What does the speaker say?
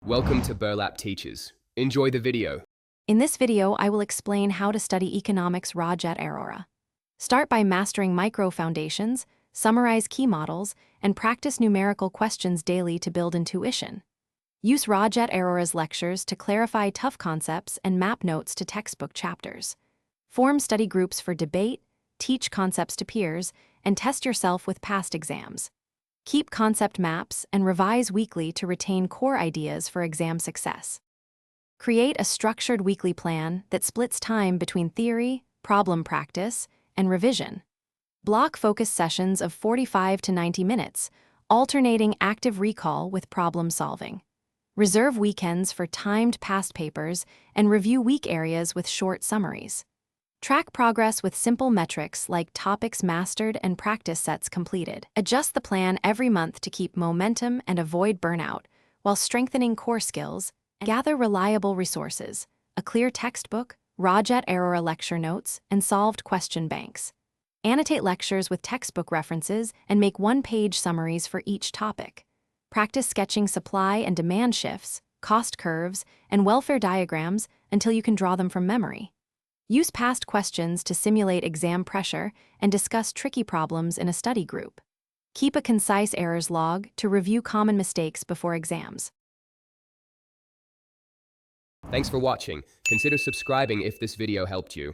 Welcome to Burlap Teachers. Enjoy the video. In this video, I will explain how to study economics Rajat Arora. Start by mastering micro foundations, summarize key models, and practice numerical questions daily to build intuition. Use Rajat Arora's lectures to clarify tough concepts and map notes to textbook chapters. Form study groups for debate, teach concepts to peers, and test yourself with past exams. Keep concept maps and revise weekly to retain core ideas for exam success. Create a structured weekly plan that splits time between theory, problem practice, and revision. Block focus sessions of 45 to 90 minutes, alternating active recall with problem solving. Reserve weekends for timed past papers and review weak areas with short summaries. Track progress with simple metrics like topics mastered and practice sets completed. Adjust the plan every month to keep momentum and avoid burnout, while strengthening core skills. Gather reliable resources, a clear textbook, Rajat Arora lecture notes, and solved question banks. Annotate lectures with textbook references and make one-page summaries for each topic. Practice sketching supply and demand shifts, cost curves, and welfare diagrams until you can draw them from memory. Use past questions to simulate exam pressure and discuss tricky problems in a study group. Keep a concise errors log to review common mistakes before exams. Thanks for watching. Consider subscribing if this video helped you.